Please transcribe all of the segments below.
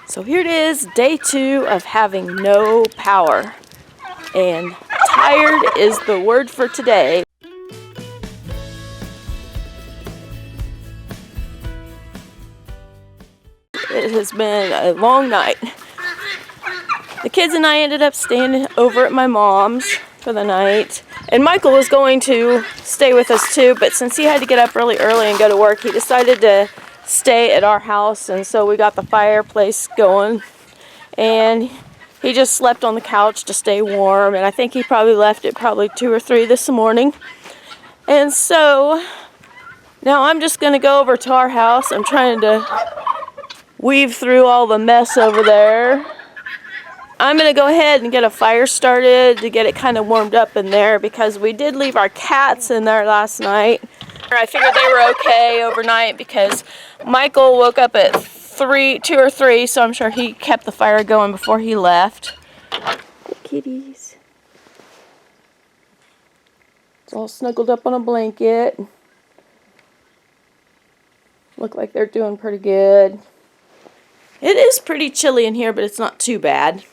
So here it is, day 2 of having no power. And tired is the word for today. It has been a long night. The kids and I ended up staying over at my mom's for the night. And Michael was going to stay with us too, but since he had to get up really early and go to work, he decided to stay at our house, and so we got the fireplace going. And he just slept on the couch to stay warm, and I think he probably left at probably 2 or 3 this morning. And so now I'm just going to go over to our house. I'm trying to weave through all the mess over there. I'm going to go ahead and get a fire started to get it kind of warmed up in there, because we did leave our cats in there last night. I figured they were okay overnight because Michael woke up at 2 or 3, so I'm sure he kept the fire going before he left. The kitties. It's all snuggled up on a blanket. Look like they're doing pretty good. It is pretty chilly in here, but it's not too bad.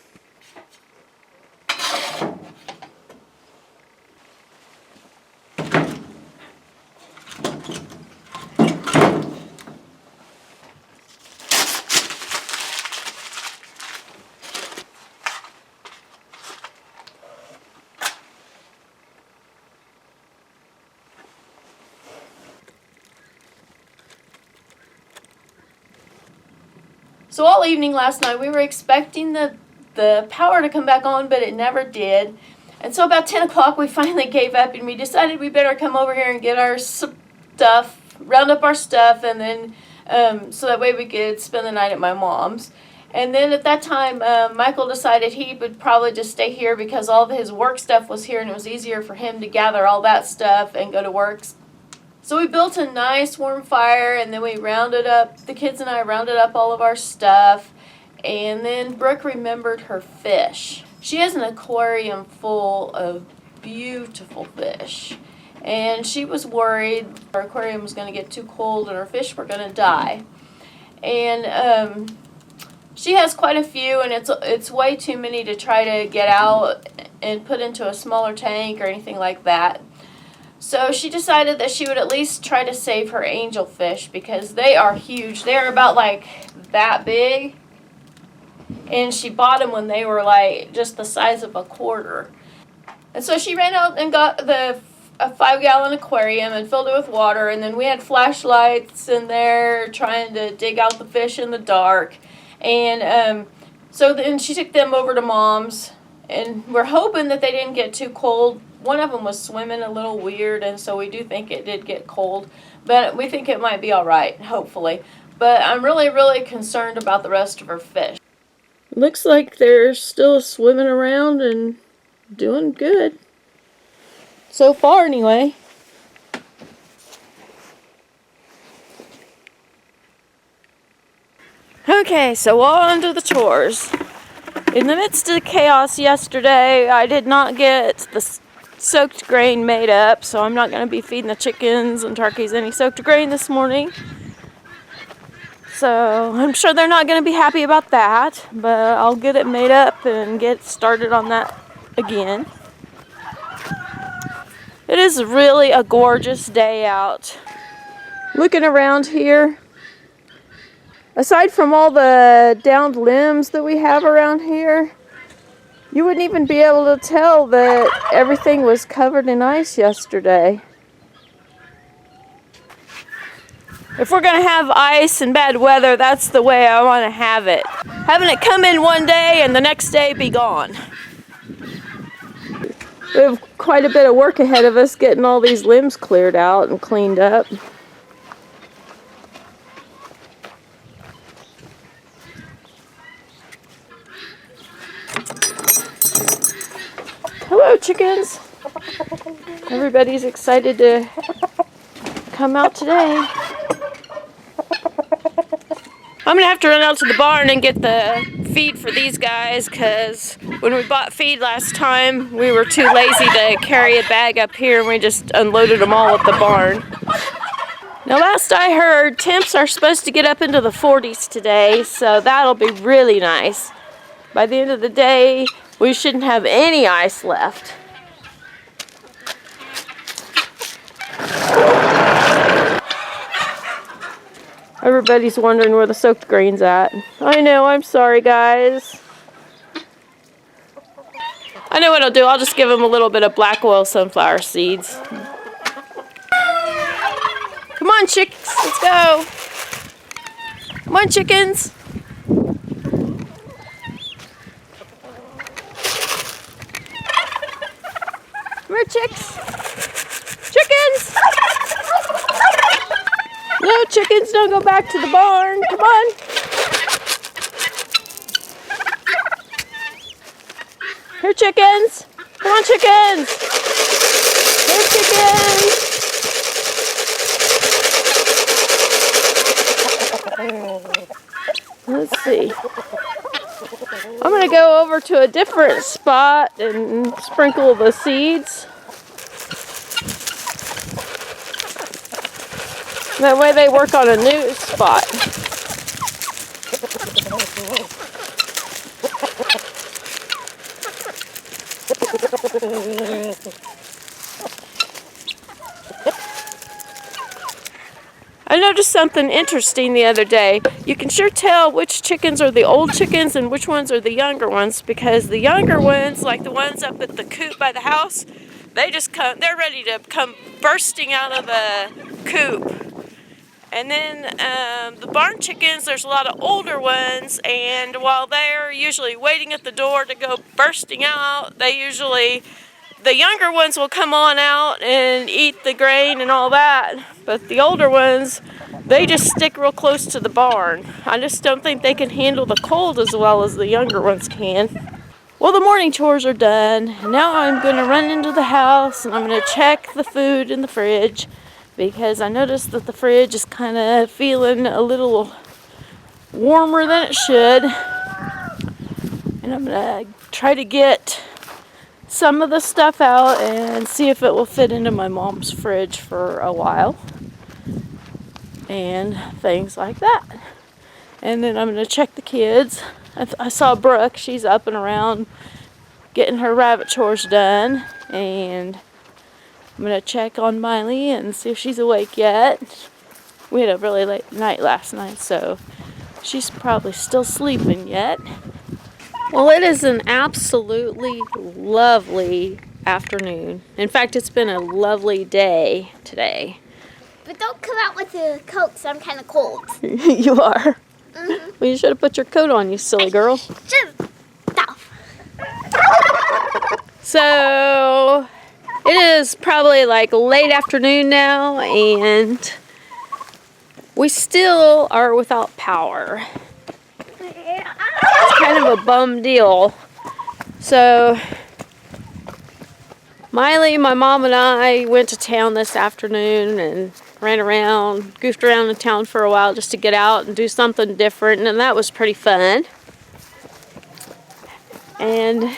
So all evening last night we were expecting the power to come back on, but it never did. And so about 10 o'clock we finally gave up, and we decided we better come over here and get our stuff, round up our stuff, and then so that way we could spend the night at my mom's. And then at that time Michael decided he would probably just stay here because all of his work stuff was here, and it was easier for him to gather all that stuff and go to work. So we built a nice warm fire, and then we rounded up, the kids and I rounded up all of our stuff, and then Brooke remembered her fish. She has an aquarium full of beautiful fish, and she was worried our aquarium was going to get too cold and her fish were going to die. And she has quite a few, and it's way too many to try to get out and put into a smaller tank or anything like that. So she decided that she would at least try to save her angelfish, because they are huge. They are about like that big. And she bought them when they were like just the size of a quarter. And so she ran out and got a 5-gallon aquarium and filled it with water. And then we had flashlights in there trying to dig out the fish in the dark. And so then she took them over to Mom's. And we're hoping that they didn't get too cold. One of them was swimming a little weird, and so we do think it did get cold. But we think it might be all right, hopefully. But I'm really, really concerned about the rest of her fish. Looks like they're still swimming around and doing good. So far, anyway. Okay, so on to the chores. In the midst of the chaos yesterday, I did not get the soaked grain made up, so I'm not going to be feeding the chickens and turkeys any soaked grain this morning. So I'm sure they're not going to be happy about that, but I'll get it made up and get started on that again. It is really a gorgeous day out. Looking around here, aside from all the downed limbs that we have around here, you wouldn't even be able to tell that everything was covered in ice yesterday. If we're going to have ice and bad weather, that's the way I want to have it. Having it come in one day and the next day be gone. We have quite a bit of work ahead of us getting all these limbs cleared out and cleaned up. Hello, chickens. Everybody's excited to come out today. I'm going to have to run out to the barn and get the feed for these guys, because when we bought feed last time, we were too lazy to carry a bag up here, and we just unloaded them all at the barn. Now last I heard, temps are supposed to get up into the 40s today, so that'll be really nice. By the end of the day, we shouldn't have any ice left. Everybody's wondering where the soaked grain's at. I know, I'm sorry guys. I know what I'll do, I'll just give them a little bit of black oil sunflower seeds. Come on chicks, let's go. Come on chickens. Come here chicks. Chickens! No, chickens, don't go back to the barn. Come on. Here, chickens. Come on, chickens. Here, chickens. Let's see. I'm going to go over to a different spot and sprinkle the seeds. That way they work on a new spot. I noticed something interesting the other day. You can sure tell which chickens are the old chickens and which ones are the younger ones, because the younger ones, like the ones up at the coop by the house, they're ready to come bursting out of the coop. And then the barn chickens, there's a lot of older ones, and while they're usually waiting at the door to go bursting out, the younger ones will come on out and eat the grain and all that. But the older ones, they just stick real close to the barn. I just don't think they can handle the cold as well as the younger ones can. Well, the morning chores are done. And now I'm going to run into the house and I'm going to check the food in the fridge, because I noticed that the fridge is kind of feeling a little warmer than it should. And I'm going to try to get some of the stuff out and see if it will fit into my mom's fridge for a while. And things like that. And then I'm going to check the kids. I saw Brooke, she's up and around getting her rabbit chores done. And I'm going to check on Miley and see if she's awake yet. We had a really late night last night, so she's probably still sleeping yet. Well, it is an absolutely lovely afternoon. In fact, it's been a lovely day today. But don't come out with a coat, because I'm kind of cold. You are? Mm-hmm. Well, you should have put your coat on, you silly girl. Stop. So it is probably like late afternoon now, and we still are without power. It's kind of a bum deal. So Miley, my mom, and I went to town this afternoon and ran around, goofed around in town for a while just to get out and do something different, and that was pretty fun. And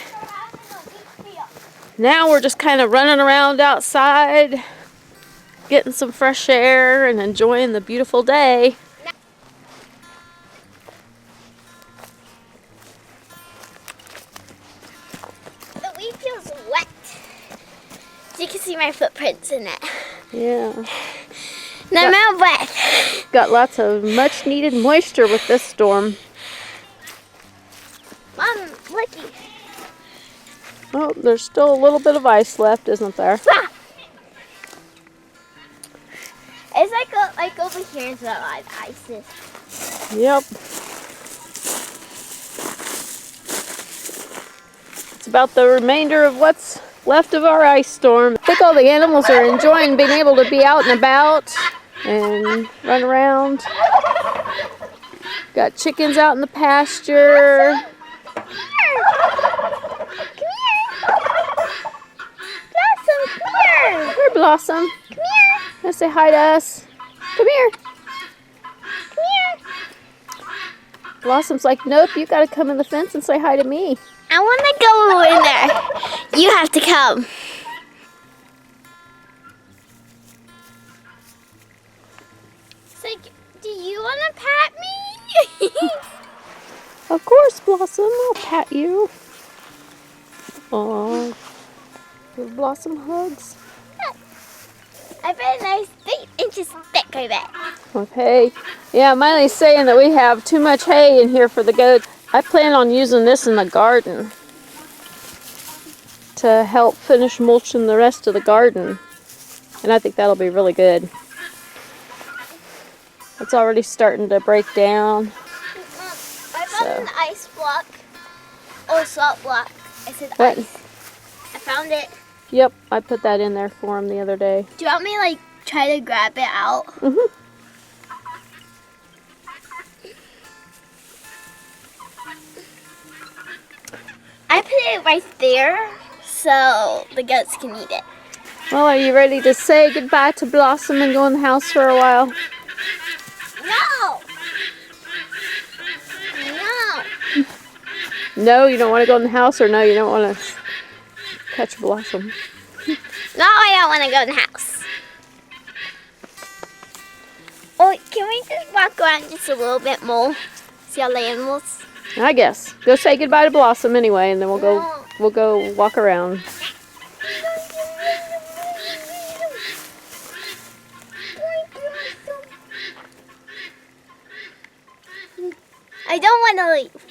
now we're just kind of running around outside, getting some fresh air and enjoying the beautiful day. The weed feels wet. So you can see my footprints in it. Yeah. And I'm out of breath. Got lots of much needed moisture with this storm. Mom, looky. Oh, there's still a little bit of ice left, isn't there? Ah! It's like over here is a lot of ice. Yep. It's about the remainder of what's left of our ice storm. I think all the animals are enjoying being able to be out and about and run around. Got chickens out in the pasture. Come here. Blossom, come here. Here, Blossom. Come here. Wanna say hi to us? Come here. Come here. Blossom's like, nope, you gotta come in the fence and say hi to me. I want to go in there. You have to come. Of course, Blossom. I'll pat you. Aw. Give Blossom hugs. I bet a nice 3 inches thick, I bet. With hay. Yeah, Miley's saying that we have too much hay in here for the goats. I plan on using this in the garden to help finish mulching the rest of the garden. And I think that'll be really good. It's already starting to break down. I found an ice block. Or salt block. I said What? ice. I found it. Yep, I put that in there for him the other day. Do you want me to like try to grab it out? Mm-hmm. I put it right there so the goats can eat it. Well, are you ready to say goodbye to Blossom and go in the house for a while? No! No! No, you don't want to go in the house, or no, you don't want to catch Blossom? No, I don't want to go in the house. Oh, can we just walk around just a little bit more? See all the animals? I guess. Go say goodbye to Blossom anyway, and then we'll go walk around. I don't want to leave.